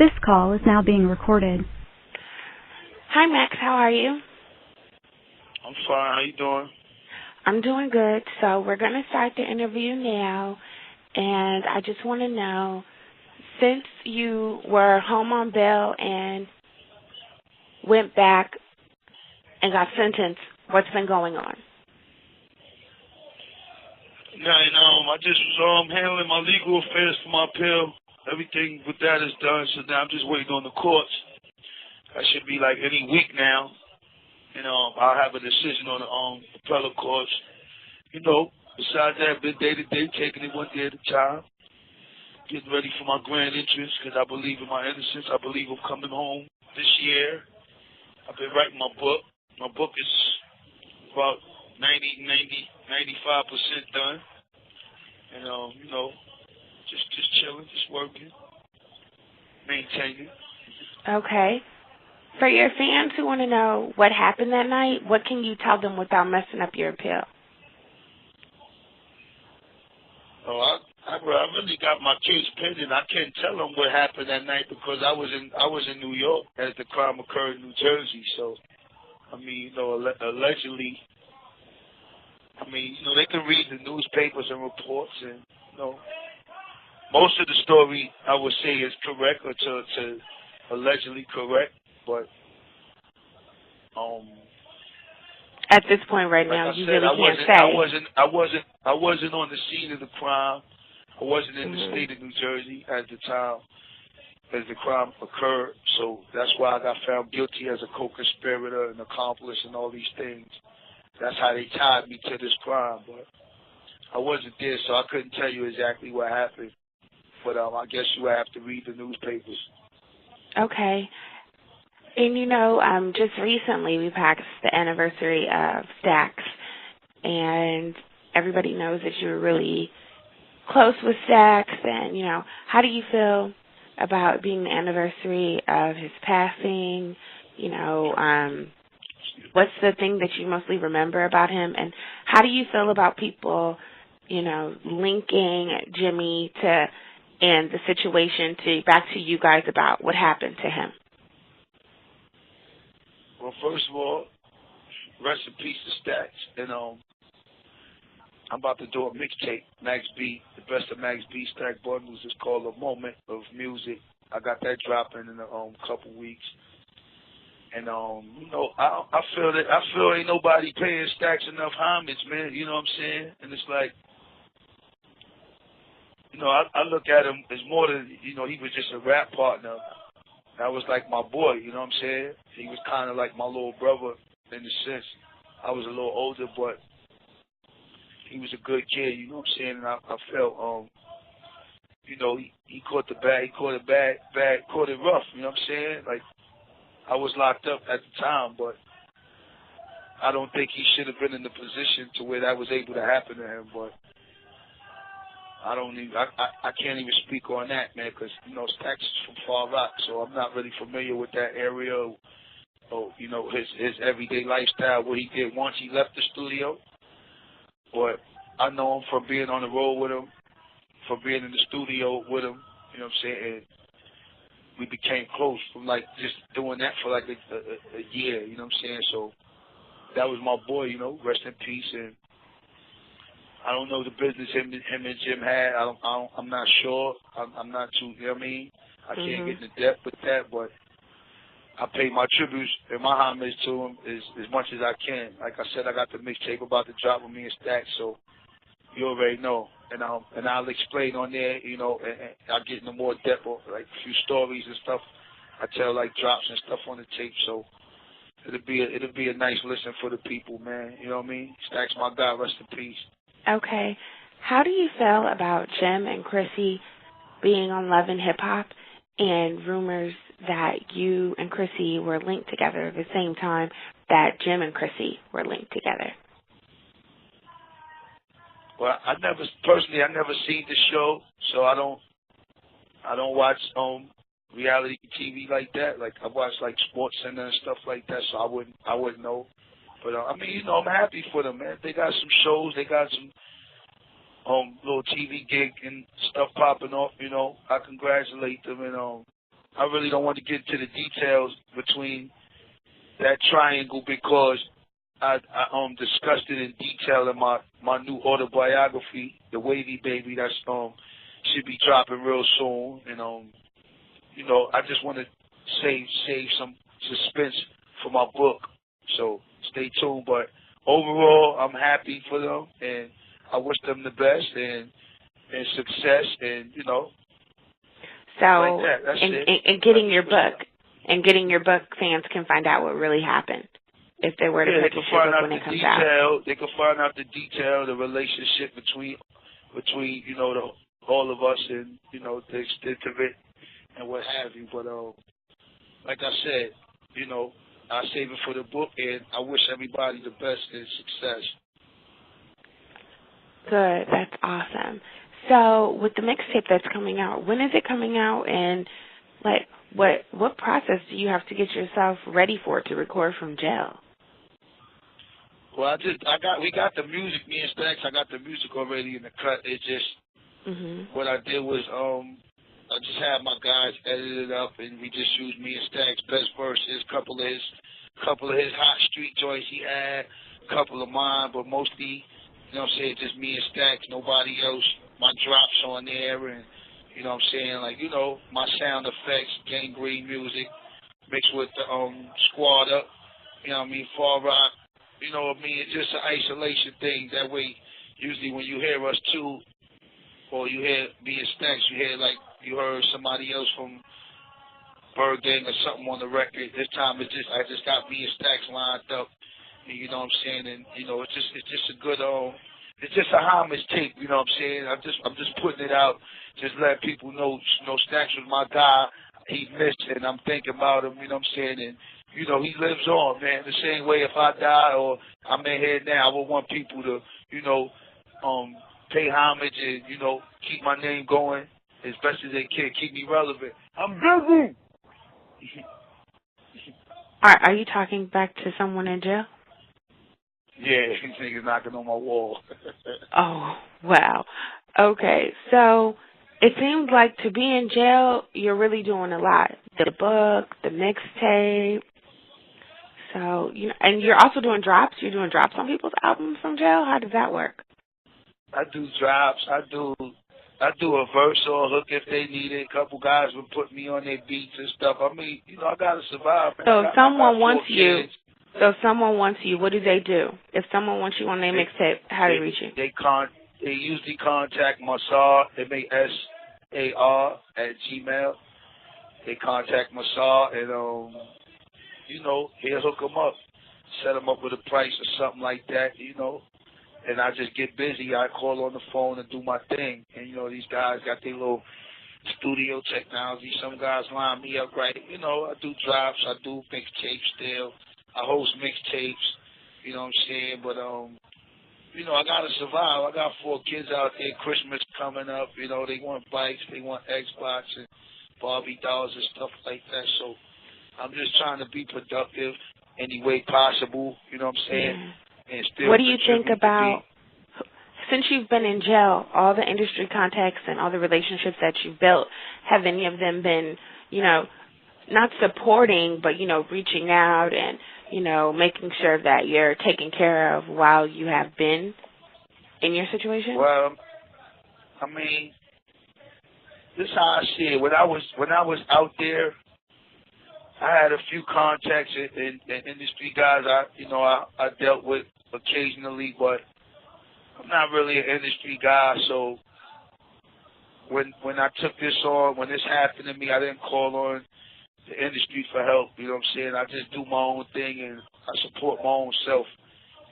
This call is now being recorded. Hi, Max. How are you? I'm fine. How you doing? I'm doing good. So we're going to start the interview now, and I just want to know, since you were home on bail and went back and got sentenced, what's been going on? I just was handling my legal affairs for my appeal. Everything with that is done, so now I'm just waiting on the courts. That should be like any week now. I'll have a decision on the appellate courts. Besides that, I've been day to day, taking it one day at a time, getting ready for my grand entrance because I believe in my innocence. I believe I'm coming home this year. I've been writing my book. My book is about 95% done. And, just chilling, just working, maintaining. Okay. For your fans who want to know what happened that night, what can you tell them without messing up your appeal? Oh, I really got my case pending. I can't tell them what happened that night because I was in New York as the crime occurred in New Jersey. So, allegedly, they can read the newspapers and reports, and most of the story I would say is correct or to allegedly correct, but at this point right now, like you said, really can't say. I wasn't on the scene of the crime. I wasn't in the state of New Jersey at the time as the crime occurred, so that's why I got found guilty as a co-conspirator and accomplice and all these things. That's how they tied me to this crime, but I wasn't there, so I couldn't tell you exactly what happened. But I guess you would have to read the newspapers. Okay. And just recently we passed the anniversary of Stax, and everybody knows that you were really close with Stax, and, how do you feel about being the anniversary of his passing? What's the thing that you mostly remember about him, and how do you feel about people, linking Jimmy and the situation back to you guys about what happened to him? Well, first of all, rest in peace to Stax. And I'm about to do a mixtape, Max B. The best of Max B Stack bundles is called A Moment of Music. I got that dropping in a couple weeks. And I feel ain't nobody paying Stax enough homage, man. You know what I'm saying? And it's like, I look at him as more than, he was just a rap partner. That was like my boy, you know what I'm saying? He was kind of like my little brother in the sense. I was a little older, but he was a good kid, you know what I'm saying? And I felt, he caught the bad, caught it rough, you know what I'm saying? Like, I was locked up at the time, but I don't think he should have been in the position to where that was able to happen to him, but I can't even speak on that, man, because, Stax is from Far Rock, so I'm not really familiar with that area or his everyday lifestyle, what he did once he left the studio. But I know him from being on the road with him, from being in the studio with him, you know what I'm saying, and we became close from, like, just doing that for, like, a year, you know what I'm saying, so that was my boy, rest in peace, and I don't know the business him and Jim had. I'm not sure. I'm not too. You know what I mean? I can't get into depth with that, but I pay my tributes and my homage to him as much as I can. Like I said, I got the mixtape about to drop with me and Stax, so you already know. And I'll explain on there. And I'll get into more depth, like a few stories and stuff. I tell like drops and stuff on the tape, so it'll be a nice listen for the people, man. You know what I mean? Stax, my guy, rest in peace. Okay. How do you feel about Jim and Chrissy being on Love and Hip Hop and rumors that you and Chrissy were linked together at the same time that Jim and Chrissy were linked together? Well, I never seen the show, so I don't watch reality TV like that. Like I watch like Sports Center and stuff like that, so I wouldn't know. But I'm happy for them, man. They got some shows, they got some little TV gig and stuff popping off. I congratulate them, and I really don't want to get into the details between that triangle because I discussed it in detail in my new autobiography, The Wavy Baby, that's should be dropping real soon. And you know, I just want to save some suspense for my book. So stay tuned. But overall, I'm happy for them, and I wish them the best and success, and you know. So, like that. That's and getting your book, fans can find out what really happened if they were to purchase your book when it comes out. They can find out the detail, the relationship between you know all of us, and you know the extent of it and what have you. But like I said, you know, I save it for the book, and I wish everybody the best and success. Good, that's awesome. So with the mixtape that's coming out, when is it coming out, and like what process do you have to get yourself ready for to record from jail? Well, we got the music, me and Stacks. I got the music already in the cut. It just what I did was I just had my guys edit it up, and we just used me and Stacks' best verses, couple of his hot street joints he had, couple of mine, but mostly, you know what I'm saying, just me and Stacks, nobody else. My drops on there, and you know what I'm saying, like, you know, my sound effects, gangrene music mixed with the squad up, you know what I mean, Far Rock, you know what I mean, it's just an isolation thing. That way, usually when you hear us two, or you hear me and Stacks, you heard somebody else from Bird Gang or something on the record. This time I just got me and Stacks lined up, and you know what I'm saying, and you know, it's just a good it's just a homage tape, you know what I'm saying? I'm just putting it out, just let people know, you know, Stacks was my guy. He missed, and I'm thinking about him, you know what I'm saying? And you know, he lives on, man. The same way if I die or I'm in here now, I would want people to, you know, pay homage and, you know, keep my name going as best as they can, keep me relevant. I'm busy. Are you talking back to someone in jail? Yeah, these niggas knocking on my wall. Oh, wow. Okay, so it seems like to be in jail, you're really doing a lot. The book, the mixtape. So, you know, and you're also doing drops. You're doing drops on people's albums from jail. How does that work? I do drops. I do a verse or a hook if they need it. A couple guys would put me on their beats and stuff. I mean, you know, I gotta survive. Man. So if someone wants you, what do they do? If someone wants you on their mixtape, how do they reach you? They usually contact Massar, MASAR at Gmail. They contact Massar and you know, he'll hook them up, set them up with a price or something like that, you know. And I just get busy. I call on the phone and do my thing. And, you know, these guys got their little studio technology. Some guys line me up right. You know, I do drops. I do mixtapes still. I host mixtapes. You know what I'm saying? But, you know, I got to survive. I got 4 kids out there. Christmas coming up. You know, they want bikes. They want Xbox and Barbie dolls and stuff like that. So I'm just trying to be productive any way possible. You know what I'm saying? Yeah. And still what do you think about, since you've been in jail, all the industry contacts and all the relationships that you've built, have any of them been, you know, not supporting, but, you know, reaching out and, you know, making sure that you're taken care of while you have been in your situation? Well, I mean, this is how I see it. When I was out there, I had a few contacts in industry guys I dealt with occasionally, but I'm not really an industry guy. So when I took this on, when this happened to me, I didn't call on the industry for help. You know what I'm saying? I just do my own thing and I support my own self.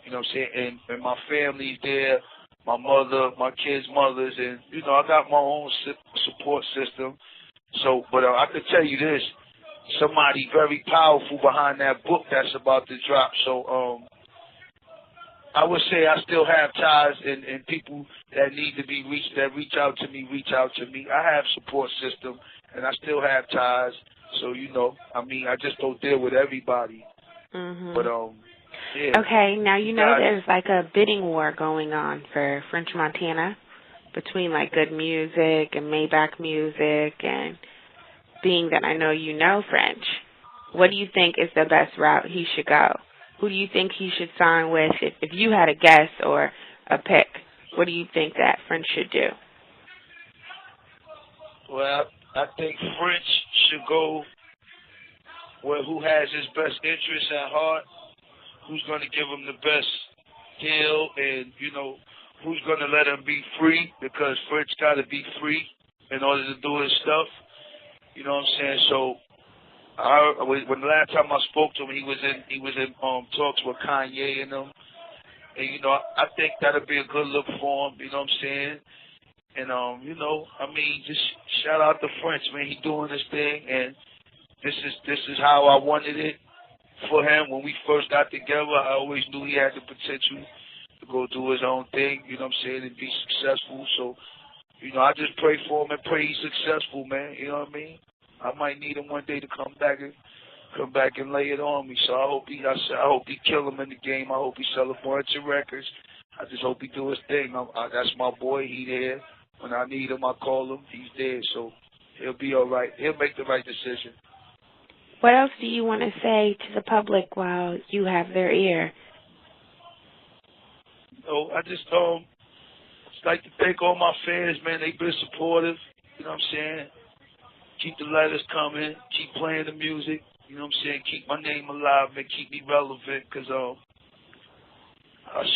You know what I'm saying? And my family's there, my mother, my kids' mothers, and you know I got my own support system. So, but I could tell you this. Somebody very powerful behind that book that's about to drop. So I would say I still have ties and people that need to be reached, that reach out to me. I have support system and I still have ties. So, you know, I mean, I just don't deal with everybody. Mm-hmm. But, yeah. Okay, now you know there's like a bidding war going on for French Montana between like Good Music and Maybach Music and being that I know you know French, what do you think is the best route he should go? Who do you think he should sign with? If you had a guess or a pick, what do you think that French should do? Well, I think French should go where who has his best interests at heart, who's going to give him the best deal, and, you know, who's going to let him be free, because French got to be free in order to do his stuff. You know what I'm saying? So, when the last time I spoke to him, he was in talks with Kanye and them. And, you know, I think that'll be a good look for him, you know what I'm saying? And, you know, I mean, just shout out to French, man. He doing his thing, and this is how I wanted it for him. When we first got together, I always knew he had the potential to go do his own thing, you know what I'm saying, and be successful. So, you know, I just pray for him and pray he's successful, man. You know what I mean? I might need him one day to come back and lay it on me. So I hope he kill him in the game. I hope he sell a bunch of records. I just hope he do his thing. That's my boy. He there. When I need him, I call him. He's there. So he'll be all right. He'll make the right decision. What else do you want to say to the public while you have their ear? Oh, I just like to thank all my fans, man. They've been supportive. You know what I'm saying? Keep the letters coming. Keep playing the music. You know what I'm saying? Keep my name alive and keep me relevant, because I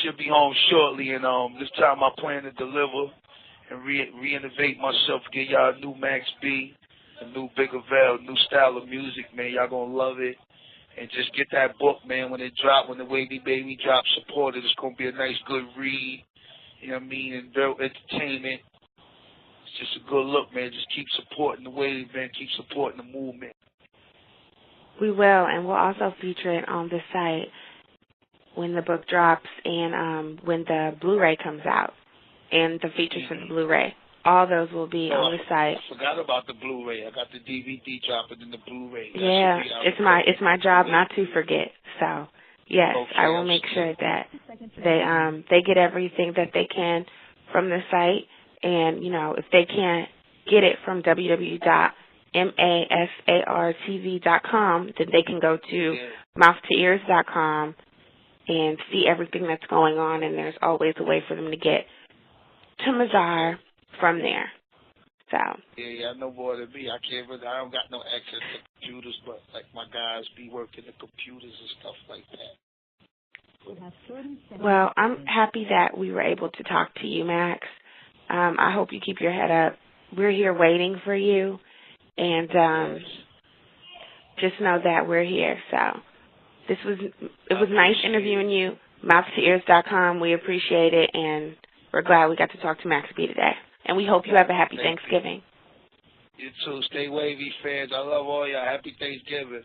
should be home shortly, and this time I plan to deliver and reinnovate myself, get y'all a new Max B, a new Bigger Veil, new style of music, man. Y'all gonna love it. And just get that book, man, when it drop, when the Wavy Baby drop, support it. It's gonna be a nice, good read. You know what I mean? And real entertainment. It's just a good look, man. Just keep supporting the Wave, man. Keep supporting the movement. We will, and we'll also feature it on the site when the book drops and when the Blu-ray comes out and the features for the Blu-ray. All those will be on the site. I forgot about the Blu-ray. I got the DVD dropping in the Blu-ray. Yeah, it's my job not to forget. So yes, okay, I will make sure that they get everything that they can from the site, and you know, if they can't get it from www.masartv.com, then they can go to mouthtoears.com and see everything that's going on, and there's always a way for them to get to Mazar from there. So yeah, no more than me. I don't got no access to computers, but like my guys be working the computers and stuff like that. Well, I'm happy that we were able to talk to you, Max. I hope you keep your head up. We're here waiting for you, and just know that we're here. So it was nice interviewing you. Mouthtoears.com. We appreciate it, and we're glad we got to talk to Max B today. And we hope you have a happy Thanksgiving. You too. Stay wavy, fans. I love all y'all. Happy Thanksgiving.